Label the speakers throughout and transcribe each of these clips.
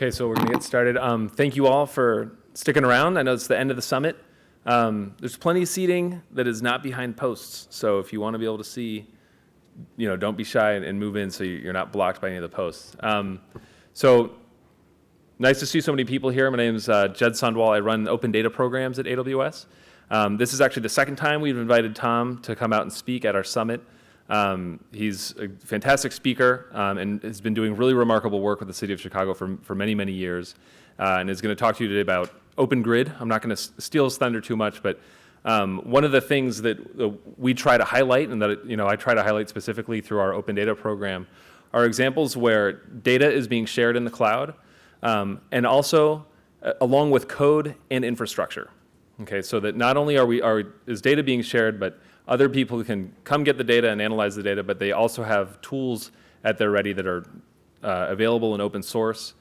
Speaker 1: Okay, so we're going to get started. Thank you all for sticking around. I know it's the end of the summit. There's plenty of seating that is not behind posts. So if you want to be able to see, don't be shy and move in so you're not blocked by any of the posts. So nice to see so many people here. My name is Jed Sandwal. I run open data programs at AWS. This is actually the second time we've invited Tom to come out and speak at our summit. He's a fantastic speaker and has been doing really remarkable work with the city of Chicago for many, many years, and is going to talk to you today about OpenGrid. I'm not going to steal his thunder too much, but one of the things that we try to highlight, and that I try to highlight specifically through our open data program, are examples where data is being shared in the cloud, and also along with code and infrastructure. Okay, so that not only is data being shared, but other people can come get the data and analyze the data, but they also have tools at their ready that are available in open source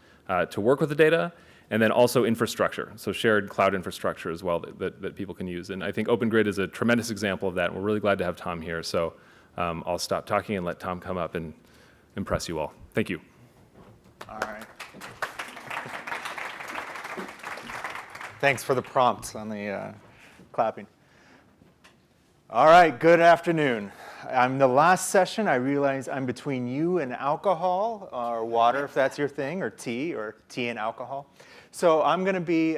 Speaker 1: to work with the data, and then also infrastructure, so shared cloud infrastructure as well that people can use. And I think OpenGrid is a tremendous example of that, and we're really glad to have Tom here. So I'll stop talking and let Tom come up and impress you all. Thank you.
Speaker 2: All right. Thanks for the prompt on the clapping. All right, good afternoon. I'm the last session. I realize I'm between you and alcohol, or water if that's your thing, or tea and alcohol. So I'm going to be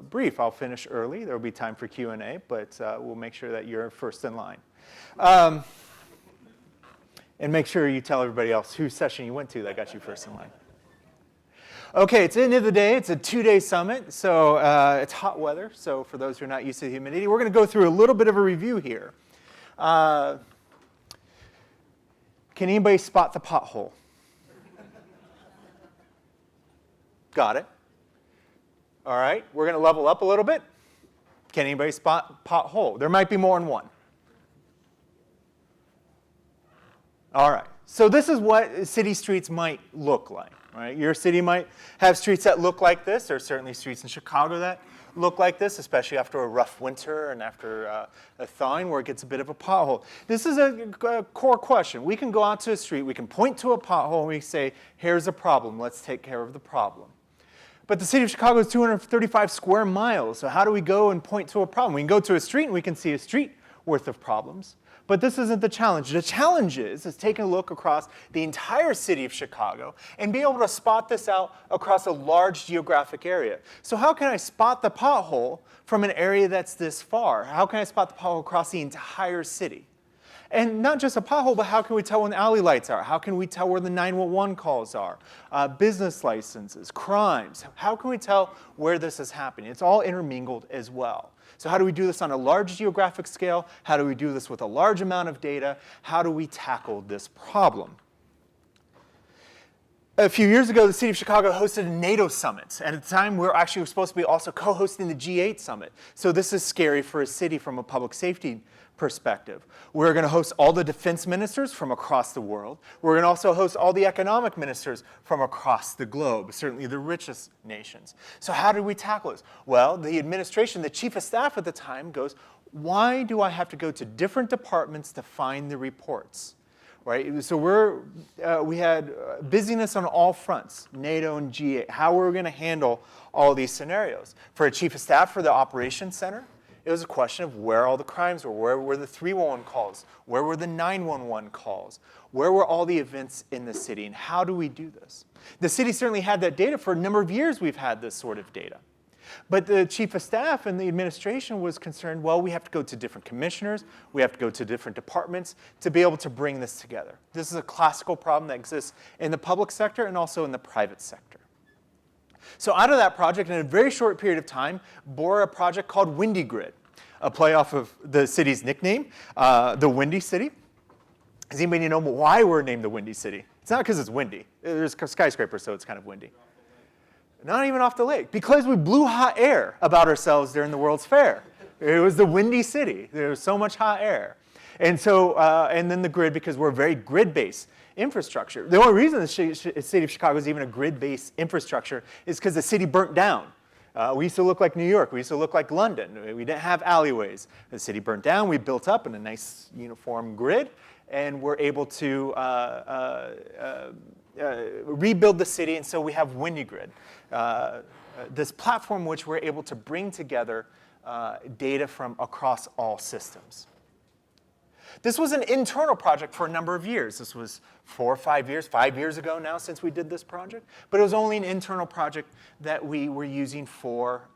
Speaker 2: brief. I'll finish early. There will be time for Q&A, but we'll make sure that you're first in line. And make sure you tell everybody else whose session you went to that got you first in line. Okay, it's the end of the day. It's a 2-day summit, so it's hot weather. So for those who are not used to the humidity, we're going to go through a little bit of a review here. Can anybody spot the pothole? Got it. All right, we're going to level up a little bit. Can anybody spot pothole? There might be more than one. All right, so this is what city streets might look like. Right? Your city might have streets that look like this. There are certainly streets in Chicago that look like this, especially after a rough winter and after a thawing where it gets a bit of a pothole. This is a core question. We can go out to a street, we can point to a pothole, and we say, here's a problem, let's take care of the problem. But the city of Chicago is 235 square miles, so how do we go and point to a problem? We can go to a street and we can see a street worth of problems. But this isn't the challenge. The challenge is taking a look across the entire city of Chicago and be able to spot this out across a large geographic area. So how can I spot the pothole from an area that's this far? How can I spot the pothole across the entire city? And not just a pothole, but how can we tell when alley lights are? How can we tell where the 911 calls are? Business licenses, crimes. How can we tell where this is happening? It's all intermingled as well. So how do we do this on a large geographic scale? How do we do this with a large amount of data? How do we tackle this problem? A few years ago, the city of Chicago hosted a NATO summit. And at the time, we were actually supposed to be also co-hosting the G8 summit. So this is scary for a city from a public safety perspective. We're going to host all the defense ministers from across the world. We're going to also host all the economic ministers from across the globe, certainly the richest nations. So how do we tackle this? Well, the administration, the chief of staff at the time goes, why do I have to go to different departments to find the reports? Right? So we had busyness on all fronts, NATO and G8, how we're going to handle all these scenarios. For a chief of staff for the operations center, it was a question of where all the crimes were. Where were the 311 calls? Where were the 911 calls? Where were all the events in the city? And how do we do this? The city certainly had that data. For a number of years, we've had this sort of data. But the chief of staff and the administration was concerned, well, we have to go to different commissioners. We have to go to different departments to be able to bring this together. This is a classical problem that exists in the public sector and also in the private sector. So out of that project, in a very short period of time, bore a project called WindyGrid, a play off of the city's nickname, the Windy City. Does anybody know why we're named the Windy City? It's not because it's windy. There's skyscrapers, so it's kind of windy. Not even off the lake, because we blew hot air about ourselves during the World's Fair. It was the Windy City. There was so much hot air. And so, and then the grid, because we're a very grid-based infrastructure. The only reason the city of Chicago is even a grid-based infrastructure is because the city burnt down. We used to look like New York. We used to look like London. We didn't have alleyways. The city burnt down. We built up in a nice uniform grid, and we're able to rebuild the city, and so we have WindyGrid, this platform which we're able to bring together data from across all systems. This was an internal project for a number of years. This was 4 or 5 years, 5 years ago now since we did this project. But it was only an internal project that we were using for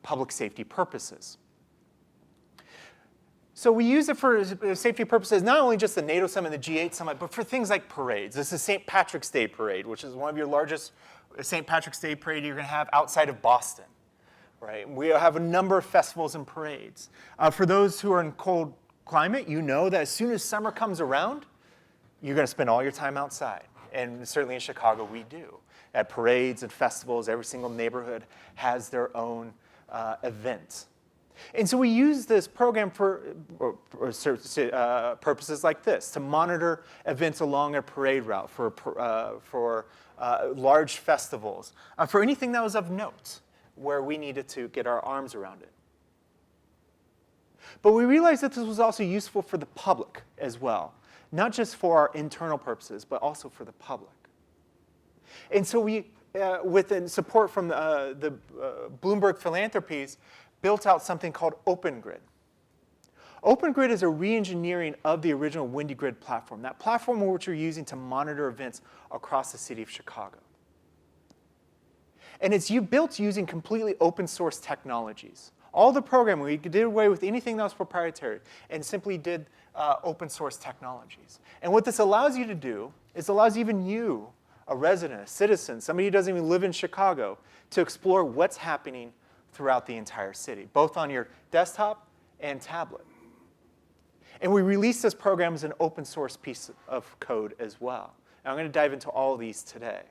Speaker 2: public safety purposes. So we use it for safety purposes, not only just the NATO Summit and the G8 Summit, but for things like parades. This is St. Patrick's Day Parade, which is one of your largest St. Patrick's Day Parade you're going to have outside of Boston. Right? We have a number of festivals and parades. For those who are in cold climate, you know that as soon as summer comes around, you're going to spend all your time outside. And certainly in Chicago, we do. At parades and festivals, every single neighborhood has their own event. And so we use this program for purposes like this, to monitor events along a parade route, for large festivals, for anything that was of note where we needed to get our arms around it. But we realized that this was also useful for the public as well, not just for our internal purposes, but also for the public. And so we, with support from the Bloomberg Philanthropies, built out something called OpenGrid. OpenGrid is a re-engineering of the original WindyGrid platform, that platform which we're using to monitor events across the city of Chicago. And it's built using completely open source technologies. All the programming, we did away with anything that was proprietary and simply did open source technologies. And what this allows you to do is allows even you, a resident, a citizen, somebody who doesn't even live in Chicago, to explore what's happening throughout the entire city, both on your desktop and tablet. And we released this program as an open source piece of code as well. And I'm going to dive into all of these today.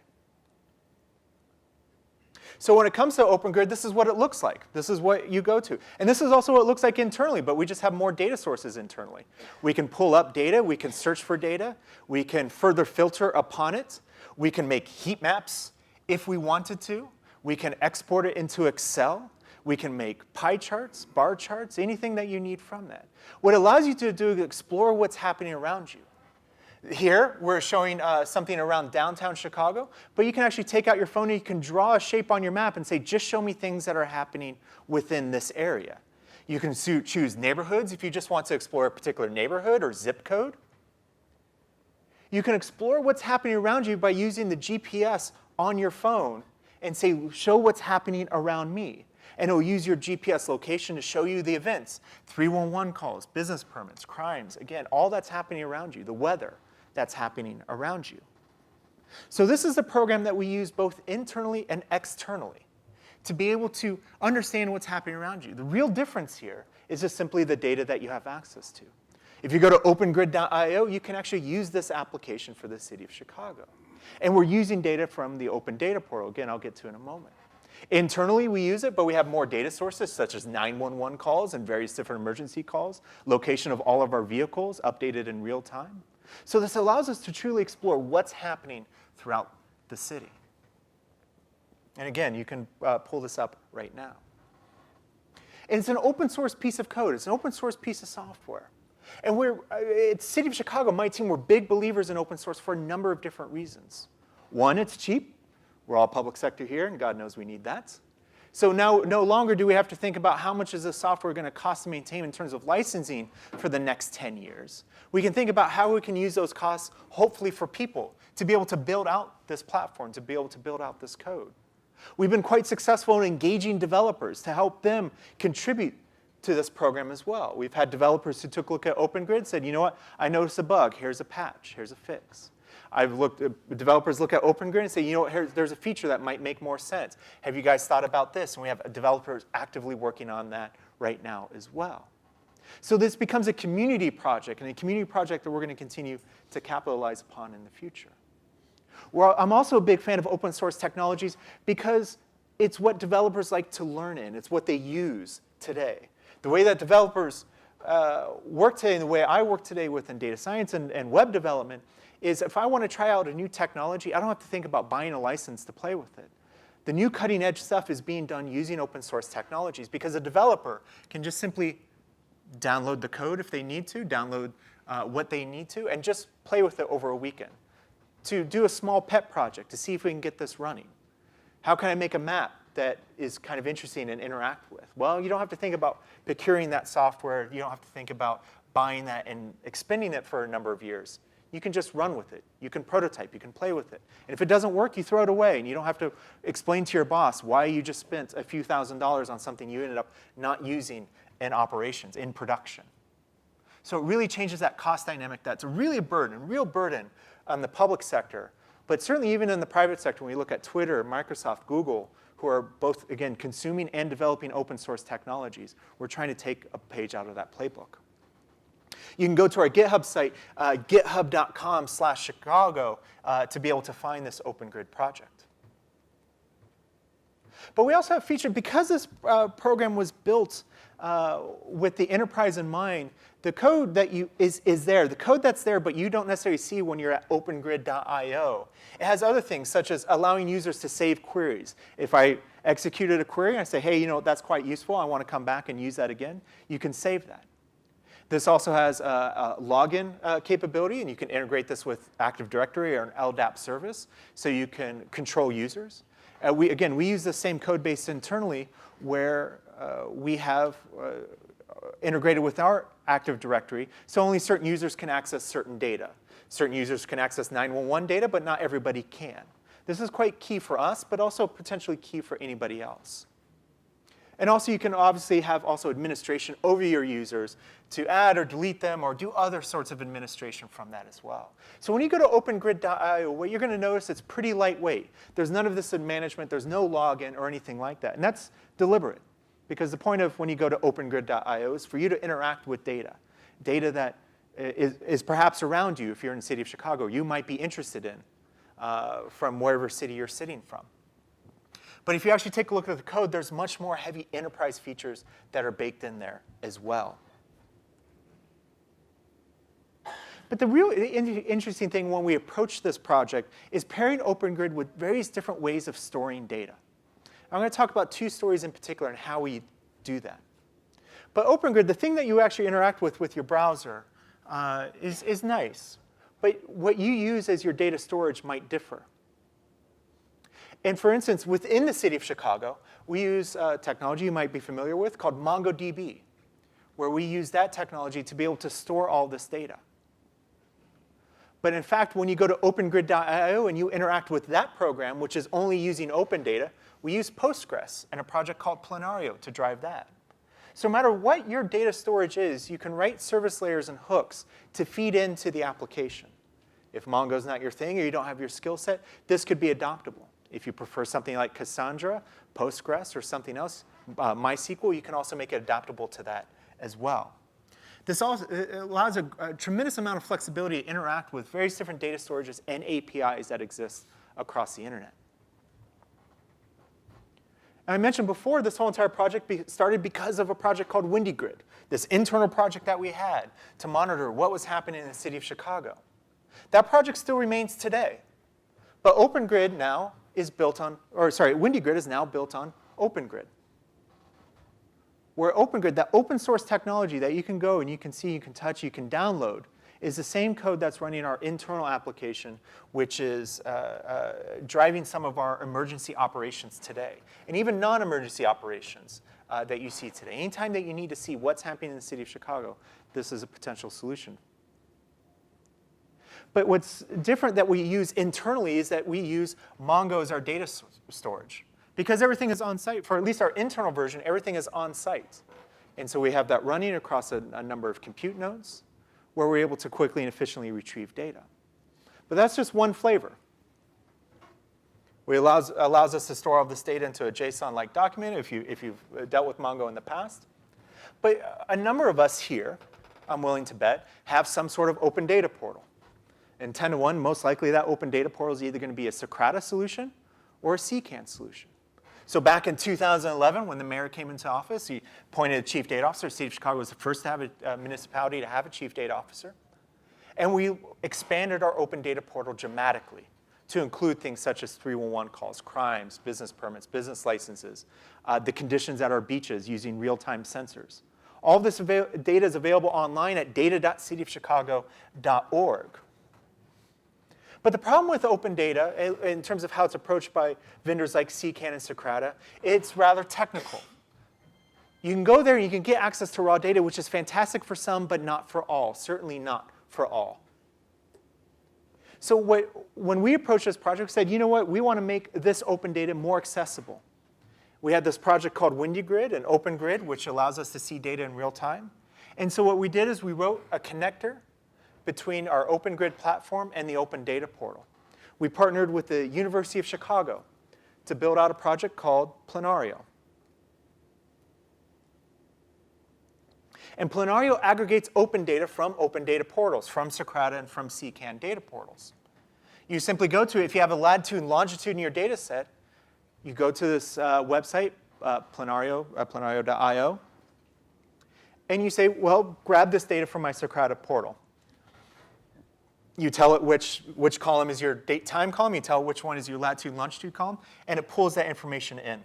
Speaker 2: So when it comes to OpenGrid, this is what it looks like. This is what you go to. And this is also what it looks like internally, but we just have more data sources internally. We can pull up data. We can search for data. We can further filter upon it. We can make heat maps if we wanted to. We can export it into Excel. We can make pie charts, bar charts, anything that you need from that. What it allows you to do is explore what's happening around you. Here, we're showing something around downtown Chicago, but you can actually take out your phone and you can draw a shape on your map and say, just show me things that are happening within this area. You can choose neighborhoods if you just want to explore a particular neighborhood or zip code. You can explore what's happening around you by using the GPS on your phone and say, show what's happening around me. And it will use your GPS location to show you the events, 311 calls, business permits, crimes, again, all that's happening around you, the weather that's happening around you. So this is the program that we use both internally and externally to be able to understand what's happening around you. The real difference here is just simply the data that you have access to. If you go to opengrid.io, you can actually use this application for the city of Chicago. And we're using data from the Open Data Portal. Again, I'll get to in a moment. Internally, we use it, but we have more data sources, such as 911 calls and various different emergency calls, location of all of our vehicles updated in real time. So this allows us to truly explore what's happening throughout the city. And again, you can pull this up right now. And it's an open source piece of code. It's an open source piece of software. And at City of Chicago, my team, we're big believers in open source for a number of different reasons. One, it's cheap. We're all public sector here, and God knows we need that. So now no longer do we have to think about how much is this software going to cost to maintain in terms of licensing for the next 10 years. We can think about how we can use those costs, hopefully for people, to be able to build out this platform, to be able to build out this code. We've been quite successful in engaging developers to help them contribute to this program as well. We've had developers who took a look at OpenGrid and said, you know what, I noticed a bug. Here's a patch. Here's a fix. Developers look at OpenGrid and say, you know what, there's a feature that might make more sense. Have you guys thought about this? And we have developers actively working on that right now as well. So this becomes a community project, and a community project that we're going to continue to capitalize upon in the future. I'm also a big fan of open source technologies because it's what developers like to learn in. It's what they use today. The way that developers work today and the way I work today within data science and web development is if I want to try out a new technology, I don't have to think about buying a license to play with it. The new cutting edge stuff is being done using open source technologies because a developer can just simply download the code if they need to, download what they need to, and just play with it over a weekend. to do a small pet project to see if we can get this running? How can I make a map that is kind of interesting and interact with? Well, you don't have to think about procuring that software. You don't have to think about buying that and expending it for a number of years. You can just run with it. You can prototype. You can play with it. And if it doesn't work, you throw it away. And you don't have to explain to your boss why you just spent a few $1,000s on something you ended up not using in operations, in production. So it really changes that cost dynamic. That's really a burden, real burden on the public sector. But certainly even in the private sector, when we look at Twitter, Microsoft, Google, who are both, again, consuming and developing open source technologies, we're trying to take a page out of that playbook. You can go to our GitHub site, github.com/Chicago, to be able to find this OpenGrid project. But we also have featured, because this program was built with the enterprise in mind, the code that is there, the code that's there, but you don't necessarily see when you're at opengrid.io. It has other things, such as allowing users to save queries. If I executed a query and I say, hey, that's quite useful, I want to come back and use that again, you can save that. This also has a login capability, and you can integrate this with Active Directory or an LDAP service, so you can control users. We use the same code base internally, where we have integrated with our Active Directory, so only certain users can access certain data. Certain users can access 911 data, but not everybody can. This is quite key for us, but also potentially key for anybody else. And also, you can obviously have also administration over your users to add or delete them or do other sorts of administration from that as well. So when you go to opengrid.io, what you're going to notice, it's pretty lightweight. There's none of this in management. There's no login or anything like that. And that's deliberate, because the point of when you go to opengrid.io is for you to interact with data that is perhaps around you if you're in the city of Chicago, you might be interested in from wherever city you're sitting from. But if you actually take a look at the code, there's much more heavy enterprise features that are baked in there as well. But the real interesting thing when we approach this project is pairing OpenGrid with various different ways of storing data. I'm going to talk about two stories in particular and how we do that. But OpenGrid, the thing that you actually interact with your browser is nice. But what you use as your data storage might differ. And for instance, within the city of Chicago, we use technology you might be familiar with called MongoDB, where we use that technology to be able to store all this data. But in fact, when you go to opengrid.io and you interact with that program, which is only using open data, we use Postgres and a project called Planaria to drive that. So no matter what your data storage is, you can write service layers and hooks to feed into the application. If Mongo's not your thing or you don't have your skill set, this could be adoptable. If you prefer something like Cassandra, Postgres, or something else, MySQL, you can also make it adaptable to that as well. This also allows a tremendous amount of flexibility to interact with various different data storages and APIs that exist across the internet. And I mentioned before, this whole entire project started because of a project called WindyGrid, this internal project that we had to monitor what was happening in the city of Chicago. That project still remains today. But OpenGrid now is built on, WindyGrid is now built on OpenGrid. Where OpenGrid, that open source technology that you can go and you can see, you can touch, you can download, is the same code that's running our internal application, which is driving some of our emergency operations today, and even non-emergency operations that you see today. Anytime that you need to see what's happening in the city of Chicago, this is a potential solution. But what's different that we use internally is that we use Mongo as our data storage. Because everything is on site. For at least our internal version, everything is on site. And so we have that running across a number of compute nodes where we're able to quickly and efficiently retrieve data. But that's just one flavor. It allows us to store all this data into a JSON-like document if you've dealt with Mongo in the past. But a number of us here, I'm willing to bet, have some sort of open data portal. And 10 to 1, most likely that open data portal is either going to be a Socrata solution or a CCAN solution. So back in 2011, when the mayor came into office, he appointed a chief data officer. The city of Chicago was the first to have a municipality to have a chief data officer. And we expanded our open data portal dramatically to include things such as 311 calls, crimes, business permits, business licenses, the conditions at our beaches using real-time sensors. All this data is available online at data.cityofchicago.org. But the problem with open data, in terms of how it's approached by vendors like CCAN and Socrata, it's rather technical. You can go there and you can get access to raw data, which is fantastic for some, but not for all, certainly not for all. So when we approached this project, we said, you know what, we want to make this open data more accessible. We had this project called WindyGrid and OpenGrid, which allows us to see data in real time. And so what we did is we wrote a connector between our OpenGrid platform and the Open Data Portal. We partnered with the University of Chicago to build out a project called Planaria. And Planaria aggregates open data from open data portals, from Socrata and from CCAN data portals. You simply go to, if you have a latitude and longitude in your data set, you go to this website, planario.io, and you say, well, grab this data from my Socrata portal. You tell it which column is your date time column, you tell it which one is your latitude and longitude column, and it pulls that information in.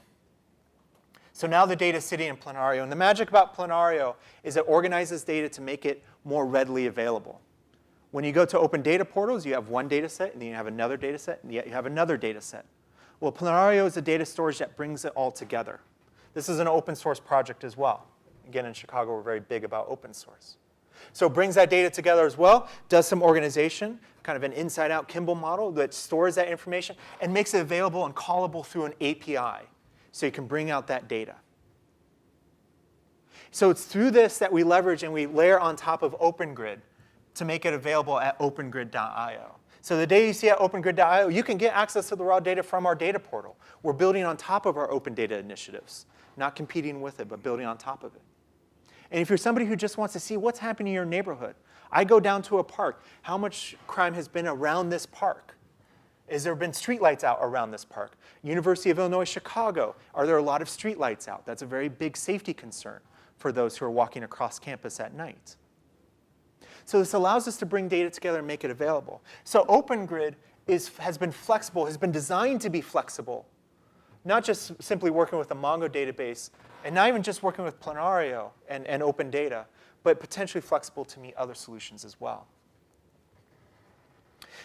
Speaker 2: So now the data is sitting in Planario. And the magic about Planario is it organizes data to make it more readily available. When you go to open data portals, you have one data set, and then you have another data set, and yet you have another data set. Well, Planario is a data storage that brings it all together. This is an open source project as well. Again, in Chicago, we're very big about open source. So it brings that data together as well, does some organization, kind of an inside-out Kimball model that stores that information and makes it available and callable through an API. So you can bring out that data. So it's through this that we leverage and we layer on top of OpenGrid to make it available at opengrid.io. So the data you see at opengrid.io, you can get access to the raw data from our data portal. We're building on top of our open data initiatives, not competing with it, but building on top of it. And if you're somebody who just wants to see what's happening in your neighborhood, I go down to a park. How much crime has been around this park? Has there been streetlights out around this park? University of Illinois, Chicago, are there a lot of streetlights out? That's a very big safety concern for those who are walking across campus at night. So this allows us to bring data together and make it available. So OpenGrid has been flexible, has been designed to be flexible, not just simply working with a Mongo database, and not even just working with Planario and open data, but potentially flexible to meet other solutions as well.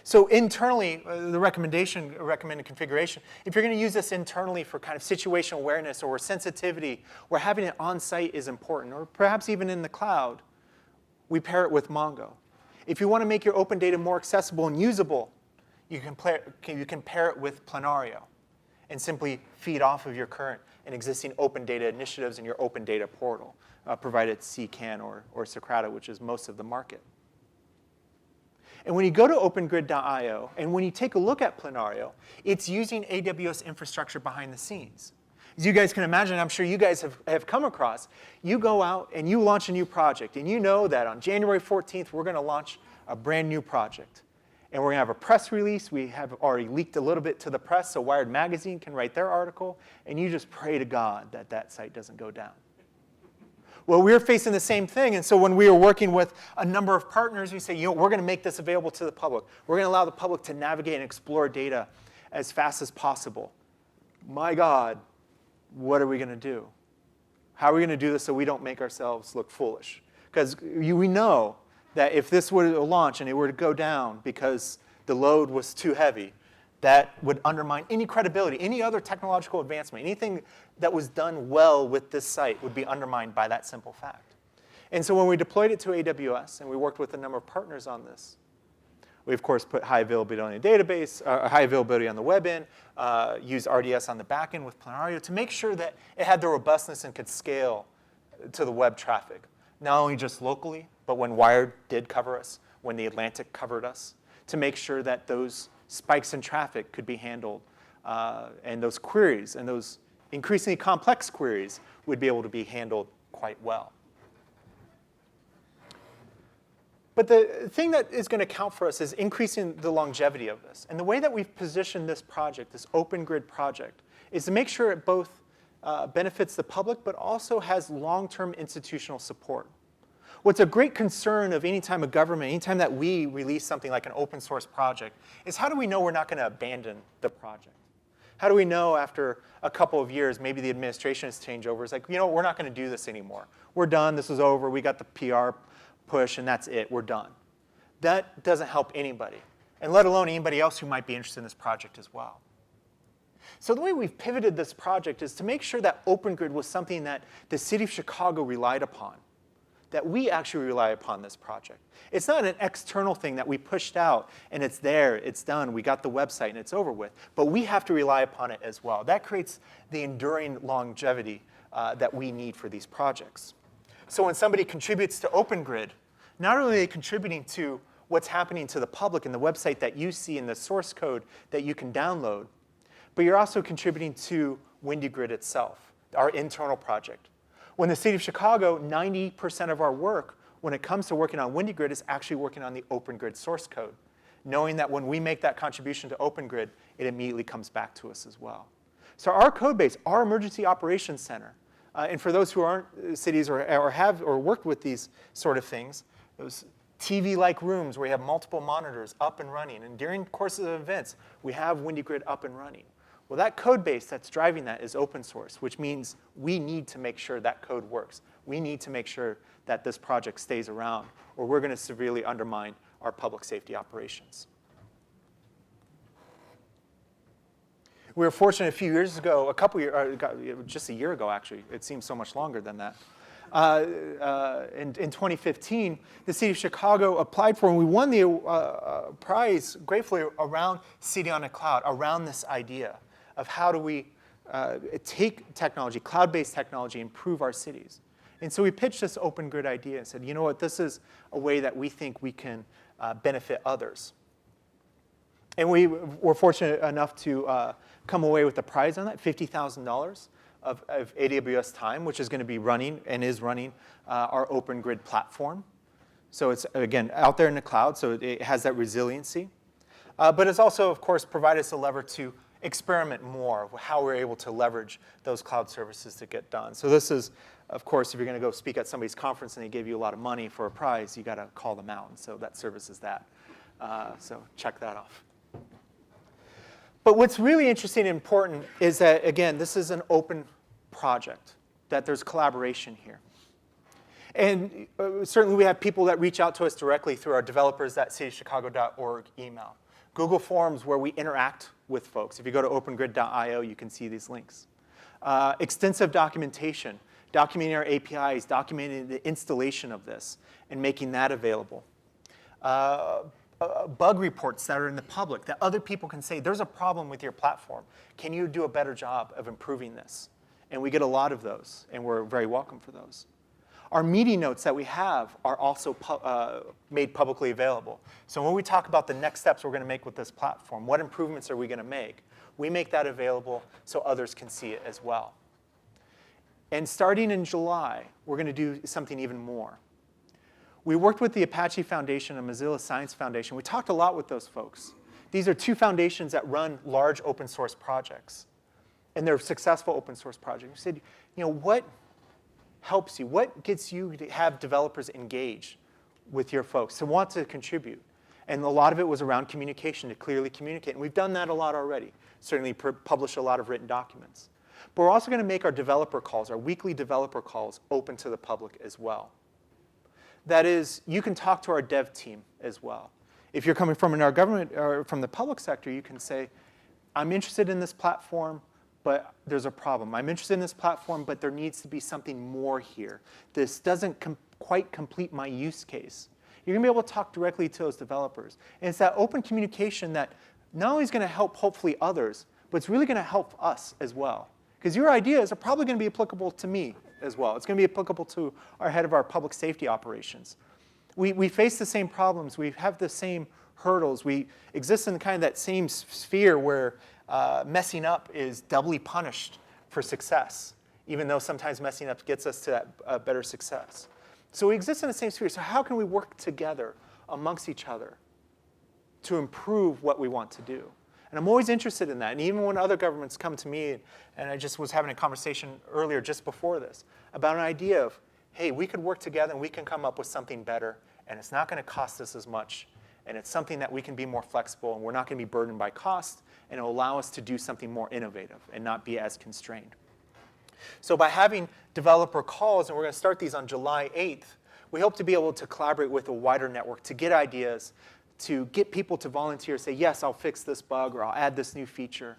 Speaker 2: So internally, the recommended configuration, if you're going to use this internally for kind of situational awareness or sensitivity, where having it on site is important, or perhaps even in the cloud, we pair it with Mongo. If you want to make your open data more accessible and usable, you can pair it with Planario and simply feed off of your current and existing open data initiatives in your open data portal, provided CCAN or Socrata, which is most of the market. And when you go to opengrid.io, and when you take a look at Planario, it's using AWS infrastructure behind the scenes. As you guys can imagine, I'm sure you guys have come across, you go out and you launch a new project, and you know that on January 14th, we're going to launch a brand new project. And we're going to have a press release. We have already leaked a little bit to the press, so Wired Magazine can write their article, and you just pray to God that that site doesn't go down. Well, we're facing the same thing, and so when we were working with a number of partners, we say, you know, we're going to make this available to the public. We're going to allow the public to navigate and explore data as fast as possible. My God, what are we going to do? How are we going to do this so we don't make ourselves look foolish? Because we know that if this were to launch and it were to go down because the load was too heavy, that would undermine any credibility, any other technological advancement, anything that was done well with this site would be undermined by that simple fact. And so when we deployed it to AWS and we worked with a number of partners on this, we of course put high availability on the database, high availability on the web end, used RDS on the back end with Planario to make sure that it had the robustness and could scale to the web traffic, not only just locally, but when Wired did cover us, when the Atlantic covered us, to make sure that those spikes in traffic could be handled, and those queries and those increasingly complex queries would be able to be handled quite well. But the thing that is going to count for us is increasing the longevity of this. And the way that we've positioned this project, this OpenGrid project, is to make sure it both benefits the public, but also has long-term institutional support. What's a great concern of any time a government, any time that we release something like an open source project, is how do we know we're not going to abandon the project? How do we know after a couple of years, maybe the administration has changed over, it's like, you know, we're not going to do this anymore. We're done, this is over, we got the PR push, and that's it, we're done. That doesn't help anybody. and let alone anybody else who might be interested in this project as well. So the way we've pivoted this project is to make sure that OpenGrid was something that the city of Chicago relied upon, that we actually rely upon this project. It's not an external thing that we pushed out and it's there, it's done, we got the website and it's over with, but we have to rely upon it as well. That creates the enduring longevity that we need for these projects. So when somebody contributes to OpenGrid, not only are they contributing to what's happening to the public and the website that you see in the source code that you can download, but you're also contributing to WindyGrid itself, our internal project. When the city of Chicago, 90% of our work when it comes to working on WindyGrid is actually working on the OpenGrid source code, knowing that when we make that contribution to OpenGrid, it immediately comes back to us as well. So our code base, our emergency operations center, and for those who aren't cities or have or worked with these sort of things, those TV-like rooms where you have multiple monitors up and running, and during courses of events, we have WindyGrid up and running. Well, that code base that's driving that is open source, which means we need to make sure that code works. We need to make sure that this project stays around, or we're going to severely undermine our public safety operations. We were fortunate a few years ago, just a year ago actually, it seems so much longer than that. In 2015, the city of Chicago applied for, and we won the prize, gratefully, around City on a Cloud, around this idea of how do we take technology, cloud-based technology, improve our cities. And so we pitched this OpenGrid idea and said, you know what, this is a way that we think we can benefit others. And we were fortunate enough to come away with a prize on that, $50,000 of AWS time, which is going to be running and is running our OpenGrid platform. So it's, again, out there in the cloud, so it has that resiliency. But it's also, of course, provided us a lever to experiment more with how we're able to leverage those cloud services to get done. So this is, of course, if you're going to go speak at somebody's conference and they give you a lot of money for a prize, you got to call them out. And so that service is that. So check that off. But what's really interesting and important is that, again, this is an open project, that there's collaboration here. And certainly we have people that reach out to us directly through our developers@cityofchicago.org email. Google Forms, where we interact with folks. If you go to opengrid.io, you can see these links. Extensive documentation, documenting our APIs, documenting the installation of this, and making that available. Bug reports that are in the public that other people can say, there's a problem with your platform. Can you do a better job of improving this? And we get a lot of those, and we're very welcome for those. Our meeting notes that we have are also made publicly available. So when we talk about the next steps we're going to make with this platform, what improvements are we going to make, we make that available so others can see it as well. And starting in July, we're going to do something even more. We worked with the Apache Foundation and Mozilla Science Foundation. We talked a lot with those folks. These are two foundations that run large open source projects. And they're successful open source projects. We said, you know, what helps you? What gets you to have developers engage with your folks, to want to contribute? And a lot of it was around communication, to clearly communicate. And we've done that a lot already. Certainly published a lot of written documents. But we're also going to make our developer calls, our weekly developer calls, open to the public as well. That is, you can talk to our dev team as well. If you're coming from our government or from the public sector, you can say, I'm interested in this platform, but there's a problem. I'm interested in this platform, but there needs to be something more here. This doesn't quite complete my use case. You're going to be able to talk directly to those developers. And it's that open communication that not only is going to help, hopefully, others, but it's really going to help us as well. Because your ideas are probably going to be applicable to me as well. It's going to be applicable to our head of our public safety operations. We face the same problems. We have the same hurdles. We exist in kind of that same sphere where messing up is doubly punished for success, even though sometimes messing up gets us to that better success. So we exist in the same sphere. So how can we work together amongst each other to improve what we want to do? And I'm always interested in that. And even when other governments come to me, and I just was having a conversation earlier just before this, about an idea of, hey, we could work together and we can come up with something better, and it's not going to cost us as much, and it's something that we can be more flexible, and we're not going to be burdened by cost, and it'll allow us to do something more innovative and not be as constrained. So by having developer calls, and we're going to start these on July 8th, we hope to be able to collaborate with a wider network to get ideas, to get people to volunteer, say, yes, I'll fix this bug, or I'll add this new feature,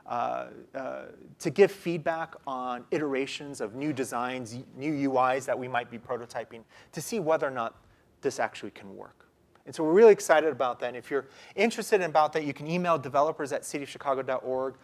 Speaker 2: to give feedback on iterations of new designs, new UIs that we might be prototyping, to see whether or not this actually can work. And so we're really excited about that. And if you're interested about that, you can email developers@cityofchicago.org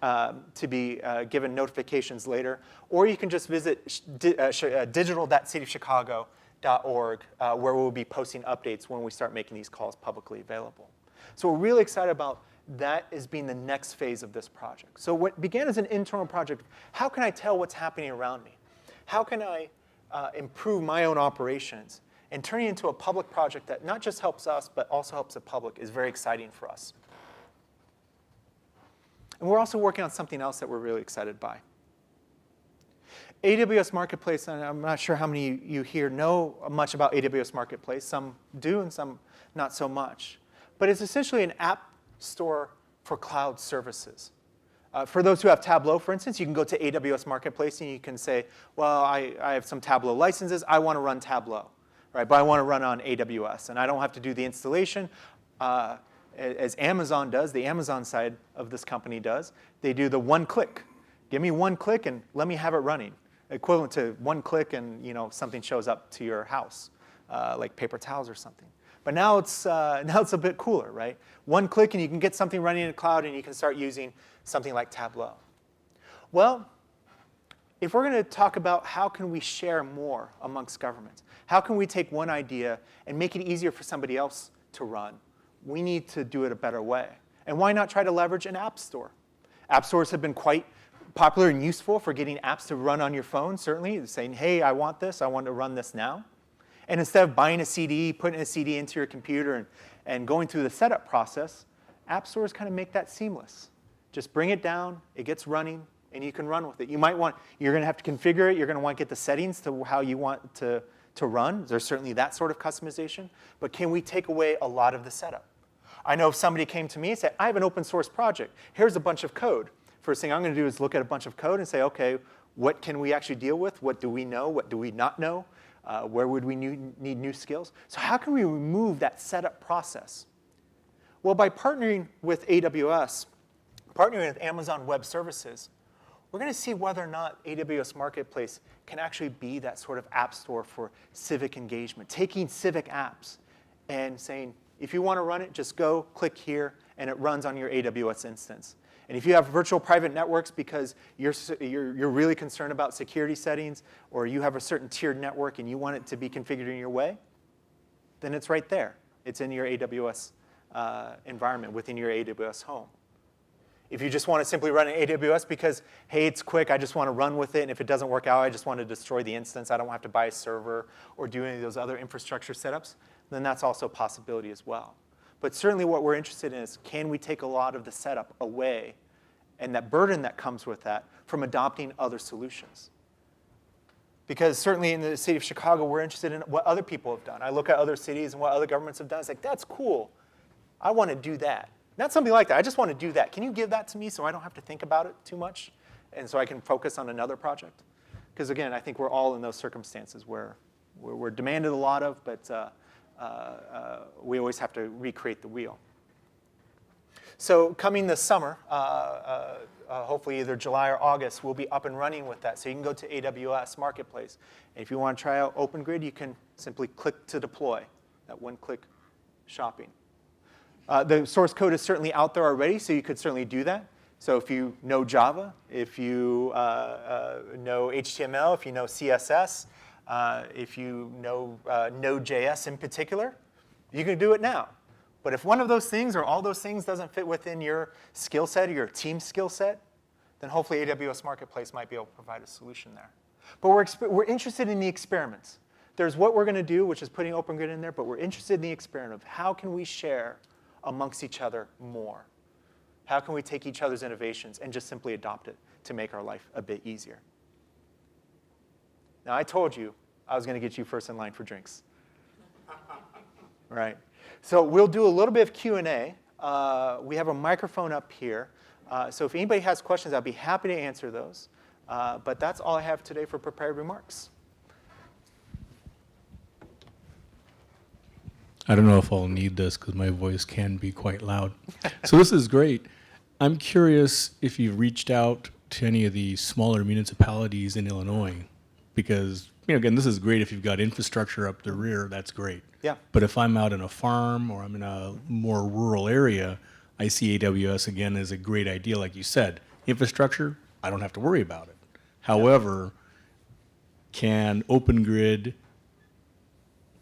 Speaker 2: to be given notifications later. Or you can just visit digital.cityofchicago.org, where we'll be posting updates when we start making these calls publicly available. So we're really excited about that as being the next phase of this project. So what began as an internal project, how can I tell what's happening around me? How can I improve my own operations? And turning it into a public project that not just helps us, but also helps the public is very exciting for us. And we're also working on something else that we're really excited by. AWS Marketplace, and I'm not sure how many of you here know much about AWS Marketplace. Some do and some not so much. But it's essentially an app store for cloud services. For those who have Tableau, for instance, you can go to AWS Marketplace and you can say, well, I have some Tableau licenses. I want to run Tableau. Right, but I want to run on AWS, and I don't have to do the installation as Amazon does, the Amazon side of this company does. They do the one click. Give me one click and let me have it running. Equivalent to one click and something shows up to your house, like paper towels or something. But now it's a bit cooler, right? One click and you can get something running in the cloud and you can start using something like Tableau. Well, if we're going to talk about how can we share more amongst governments, how can we take one idea and make it easier for somebody else to run, we need to do it a better way. And why not try to leverage an app store? App stores have been quite popular and useful for getting apps to run on your phone, certainly, saying, hey, I want this, I want to run this now. And instead of buying a CD, putting a CD into your computer and going through the setup process, app stores kind of make that seamless. Just bring it down, it gets running, and you can run with it. You're going to have to configure it. You're going to want to get the settings to how you want to run. There's certainly that sort of customization. But can we take away a lot of the setup? I know if somebody came to me and said, I have an open source project. Here's a bunch of code. First thing I'm going to do is look at a bunch of code and say, OK, what can we actually deal with? What do we know? What do we not know? Where would we need new skills? So how can we remove that setup process? Well, by partnering with AWS, partnering with Amazon Web Services, we're going to see whether or not AWS Marketplace can actually be that sort of app store for civic engagement, taking civic apps and saying, if you want to run it, just go, click here, and it runs on your AWS instance. And if you have virtual private networks because you're really concerned about security settings, or you have a certain tiered network and you want it to be configured in your way, then it's right there. It's in your AWS environment, within your AWS home. If you just want to simply run an AWS because, hey, it's quick, I just want to run with it, and if it doesn't work out, I just want to destroy the instance, I don't have to buy a server or do any of those other infrastructure setups, then that's also a possibility as well. But certainly what we're interested in is, can we take a lot of the setup away and that burden that comes with that from adopting other solutions? Because certainly in the city of Chicago, we're interested in what other people have done. I look at other cities and what other governments have done. It's like, that's cool. I want to do that. Not something like that. I just want to do that. Can you give that to me so I don't have to think about it too much and so I can focus on another project? Because again, I think we're all in those circumstances where we're demanded a lot of, but we always have to recreate the wheel. So coming this summer, hopefully either July or August, we'll be up and running with that. So you can go to AWS Marketplace. And if you want to try out OpenGrid, you can simply click to deploy, that one-click shopping. The source code is certainly out there already, so you could certainly do that. So if you know Java, if you know HTML, if you know CSS, if you know Node.js in particular, you can do it now. But if one of those things or all those things doesn't fit within your skill set or your team's skill set, then hopefully AWS Marketplace might be able to provide a solution there. But we're interested in the experiments. There's what we're going to do, which is putting OpenGrid in there, but we're interested in the experiment of how can we share amongst each other more? How can we take each other's innovations and just simply adopt it to make our life a bit easier? Now, I told you I was going to get you first in line for drinks. Right? So we'll do a little bit of Q&A. We have a microphone up here. So if anybody has questions, I'll be happy to answer those. But that's all I have today for prepared remarks.
Speaker 3: I don't know if I'll need this because my voice can be quite loud. So this is great. I'm curious if you've reached out to any of the smaller municipalities in Illinois, because, again, this is great if you've got infrastructure up the rear, that's great.
Speaker 2: Yeah.
Speaker 3: But if I'm out in a farm or I'm in a more rural area, I see AWS again as a great idea, like you said. Infrastructure, I don't have to worry about it. However, can OpenGrid,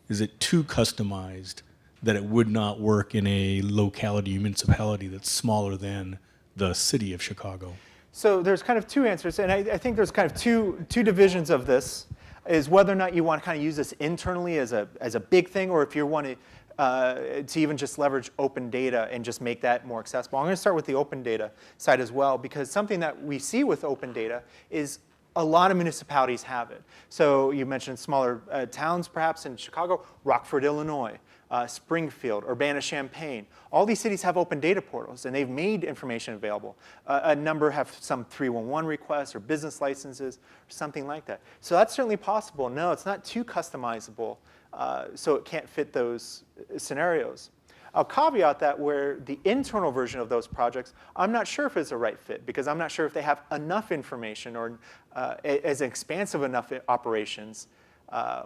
Speaker 3: is it too customized that it would not work in a locality, municipality that's smaller than the city of Chicago?
Speaker 2: So there's kind of two answers, and I think there's kind of two divisions of this, is whether or not you want to kind of use this internally as a big thing, or if you want to even just leverage open data and just make that more accessible. I'm going to start with the open data side as well, because something that we see with open data is a lot of municipalities have it. So you mentioned smaller towns, perhaps in Chicago, Rockford, Illinois, Springfield, Urbana-Champaign. All these cities have open data portals, and they've made information available. A number have some 311 requests or business licenses or something like that. So that's certainly possible. No, it's not too customizable, so it can't fit those scenarios. I'll caveat that where the internal version of those projects, I'm not sure if it's a right fit, because I'm not sure if they have enough information or as expansive enough operations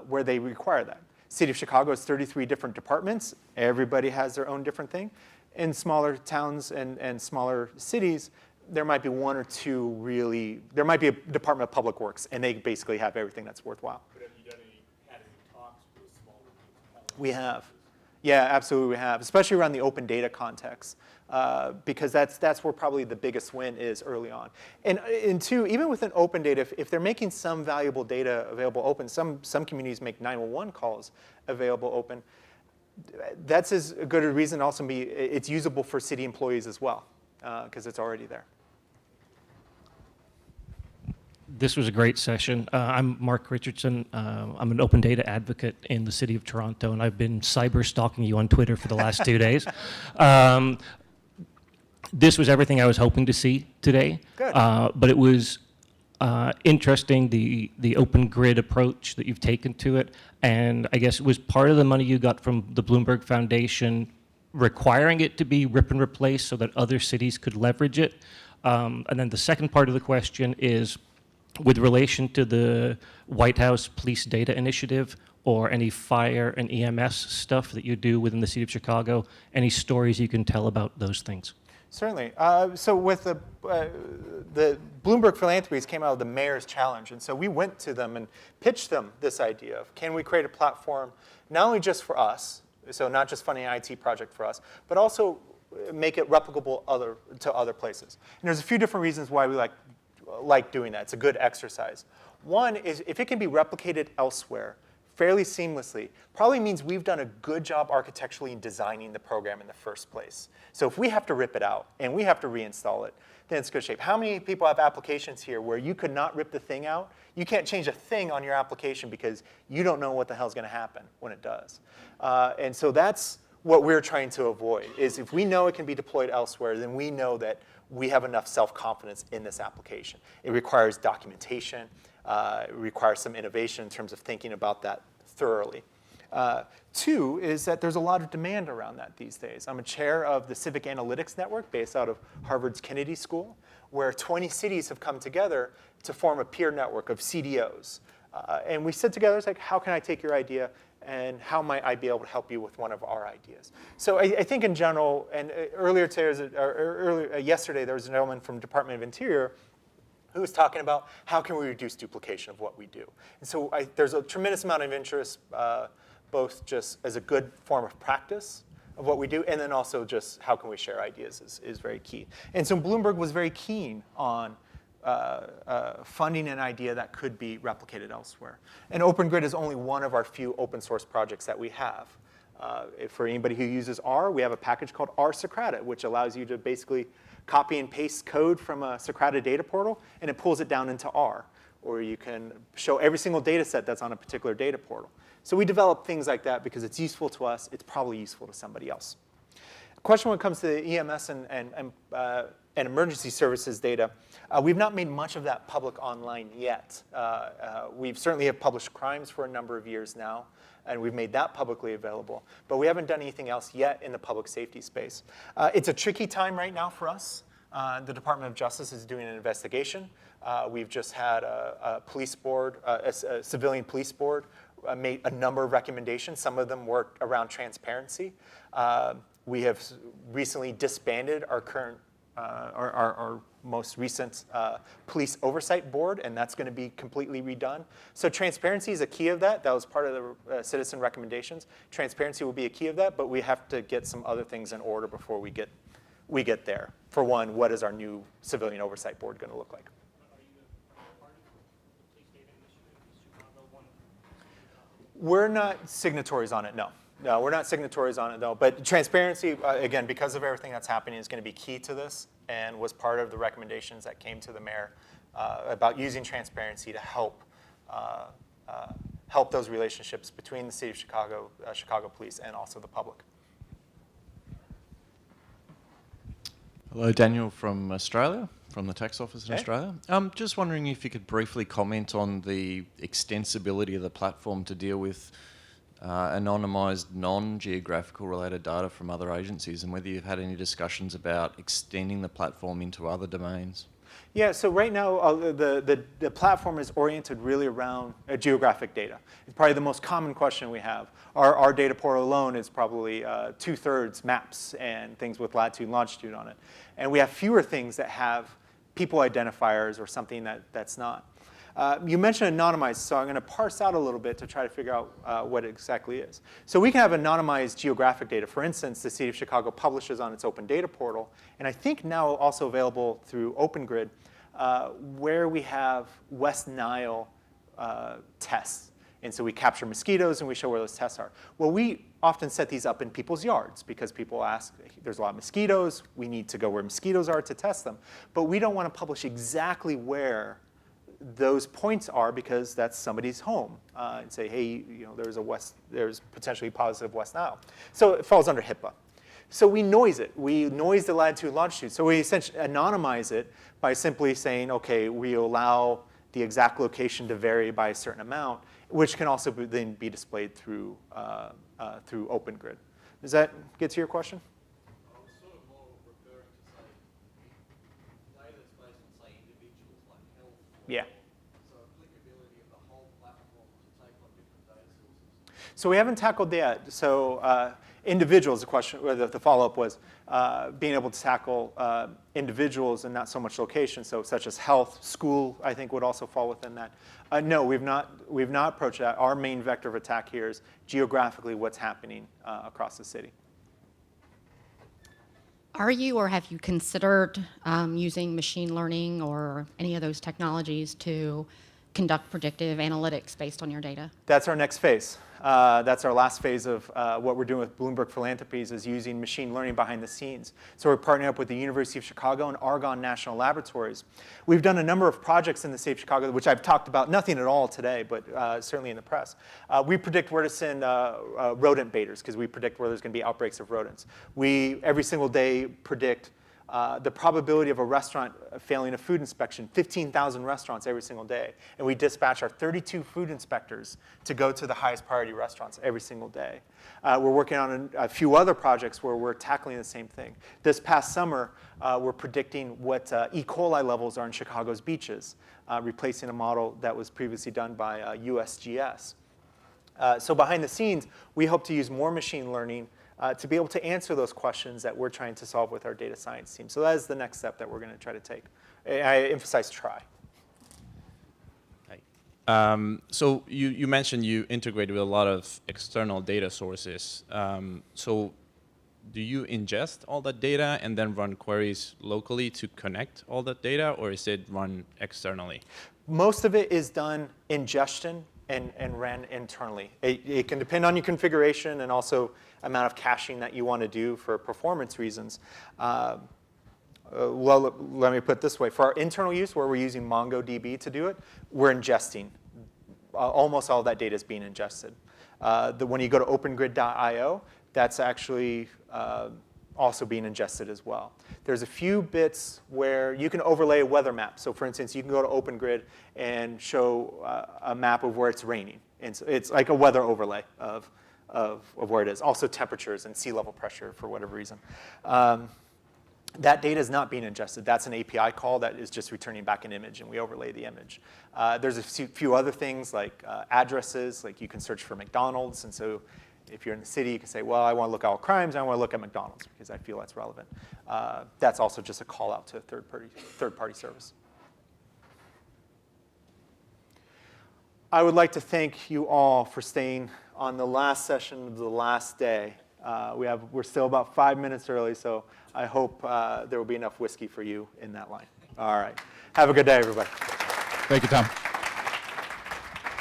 Speaker 2: where they require that. City of Chicago has 33 different departments. Everybody has their own different thing. In smaller towns and smaller cities, there might be one or two really, there might be a Department of Public Works, and they basically have everything that's worthwhile.
Speaker 3: But have you had any talks with smaller municipalities?
Speaker 2: We have. Yeah, absolutely we have, especially around the open data context, because that's where probably the biggest win is early on. And two, even within open data, if they're making some valuable data available open, some communities make 911 calls available open, that's as good a reason also be it's usable for city employees as well, because it's already there.
Speaker 4: This was a great session. I'm Mark Richardson. I'm an open data advocate in the city of Toronto, and I've been cyber stalking you on Twitter for the last 2 days. This was everything I was hoping to see today.
Speaker 2: Good.
Speaker 4: But it was interesting, the open grid approach that you've taken to it. And I guess it was part of the money you got from the Bloomberg Foundation requiring it to be rip and replace so that other cities could leverage it. And then the second part of the question is, with relation to the White House Police Data Initiative or any fire and EMS stuff that you do within the city of Chicago, any stories you can tell about those things?
Speaker 2: Certainly. So with the Bloomberg Philanthropies came out of the Mayor's Challenge, and so we went to them and pitched them this idea of, can we create a platform not only just for us, so not just funding an IT project for us, but also make it replicable to other places. And there's a few different reasons why we like doing that. It's a good exercise. One is if it can be replicated elsewhere fairly seamlessly, probably means we've done a good job architecturally in designing the program in the first place. So if we have to rip it out and we have to reinstall it, then it's good shape. How many people have applications here where you could not rip the thing out? You can't change a thing on your application because you don't know what the hell's going to happen when it does. And so that's what we're trying to avoid, is if we know it can be deployed elsewhere, then we know that we have enough self-confidence in this application. It requires documentation. It requires some innovation in terms of thinking about that thoroughly. Two is that there's a lot of demand around that these days. I'm a chair of the Civic Analytics Network based out of Harvard's Kennedy School, where 20 cities have come together to form a peer network of CDOs. And we sit together, it's like, how can I take your idea and how might I be able to help you with one of our ideas? So I think in general, and yesterday there was a gentleman from Department of Interior who was talking about how can we reduce duplication of what we do. And so there's a tremendous amount of interest, both just as a good form of practice of what we do, and then also just how can we share ideas is very key. And so Bloomberg was very keen on funding an idea that could be replicated elsewhere. And OpenGrid is only one of our few open source projects that we have. For anybody who uses R, we have a package called R Socrata, which allows you to basically copy and paste code from a Socrata data portal, and it pulls it down into R. Or you can show every single data set that's on a particular data portal. So we develop things like that because it's useful to us. It's probably useful to somebody else. The question when it comes to the EMS and and emergency services data. We've not made much of that public online yet. We've certainly have published crimes for a number of years now, and we've made that publicly available. But we haven't done anything else yet in the public safety space. It's a tricky time right now for us. The Department of Justice is doing an investigation. We've just had a police board, a civilian police board, made a number of recommendations. Some of them were around transparency. We have recently disbanded our current, our most recent police oversight board, and that's going to be completely redone. So transparency is a key of that. That was part of the citizen recommendations. Transparency will be a key of that, but we have to get some other things in order before we get there. For one, what is our new civilian oversight board going to look like? We're not signatories on it, no. No, we're not signatories on it, though. But transparency, again, because of everything that's happening, is going to be key to this and was part of the recommendations that came to the mayor about using transparency to help help those relationships between the city of Chicago, Chicago police, and also the public.
Speaker 5: Hello, Daniel from Australia, from the tax office in
Speaker 2: Hey.
Speaker 5: Australia. Just wondering if you could briefly comment on the extensibility of the platform to deal with anonymised, non-geographical related data from other agencies, and whether you've had any discussions about extending the platform into other domains.
Speaker 2: Yeah, so right now the platform is oriented really around geographic data. It's probably the most common question we have. Our data portal alone is probably 2/3 maps and things with latitude and longitude on it. And we have fewer things that have people identifiers or something that's not. You mentioned anonymized, so I'm going to parse out a little bit to try to figure out what it exactly is. So we can have anonymized geographic data. For instance, the City of Chicago publishes on its open data portal, and I think now also available through OpenGrid, where we have West Nile tests. And so we capture mosquitoes and we show where those tests are. Well, we often set these up in people's yards because people ask, there's a lot of mosquitoes, we need to go where mosquitoes are to test them. But we don't want to publish exactly where those points are because that's somebody's home and say, hey, you know, there's potentially positive West Nile. So it falls under HIPAA. So we noise it. We noise the latitude and longitude. So we essentially anonymize it by simply saying, okay, we allow the exact location to vary by a certain amount, which can also then be displayed through OpenGrid. Does that get to your question?
Speaker 6: I was sort of more referring to, say, data that's based on, say, individuals like health.
Speaker 2: Yeah.
Speaker 6: So applicability of the whole platform to take on different data sources.
Speaker 2: So we haven't tackled that. So individuals, the question, or the follow-up was being able to tackle individuals and not so much location, so such as health, school, I think would also fall within that. No, we've not approached that. Our main vector of attack here is geographically what's happening across the city.
Speaker 7: Are you or have you considered using machine learning or any of those technologies to conduct predictive analytics based on your data?
Speaker 2: That's our next phase. That's our last phase of what we're doing with Bloomberg Philanthropies is using machine learning behind the scenes. So we're partnering up with the University of Chicago and Argonne National Laboratories. We've done a number of projects in the state of Chicago, which I've talked about, nothing at all today, but certainly in the press. We predict where to send rodent baiters because we predict where there's going to be outbreaks of rodents. We, every single day, predict the probability of a restaurant failing a food inspection, 15,000 restaurants every single day. And we dispatch our 32 food inspectors to go to the highest priority restaurants every single day. We're working on a few other projects where we're tackling the same thing. This past summer, we're predicting what E. coli levels are in Chicago's beaches, replacing a model that was previously done by USGS. So behind the scenes, we hope to use more machine learning to be able to answer those questions that we're trying to solve with our data science team. So that is the next step that we're going to try to take. I emphasize try.
Speaker 8: So you mentioned you integrate with a lot of external data sources. So do you ingest all that data and then run queries locally to connect all that data, or is it run externally?
Speaker 2: Most of it is done ingestion and ran internally. It can depend on your configuration and also amount of caching that you want to do for performance reasons. Well, let me put it this way. For our internal use, where we're using MongoDB to do it, we're ingesting. Almost all of that data is being ingested. When you go to opengrid.io, that's actually also being ingested as well. There's a few bits where you can overlay a weather map. So for instance, you can go to OpenGrid and show a map of where it's raining. And so it's like a weather overlay of where it is. Also temperatures and sea level pressure for whatever reason. That data is not being ingested. That's an API call that is just returning back an image, and we overlay the image. There's a few other things like addresses, like you can search for McDonald's, and so if you're in the city, you can say, well, I want to look at all crimes, and I want to look at McDonald's, because I feel that's relevant. That's also just a call out to a third-party service. I would like to thank you all for staying on the last session of the last day. We're still about 5 minutes early, so I hope there will be enough whiskey for you in that line. All right. Have a good day, everybody.
Speaker 9: Thank you, Tom.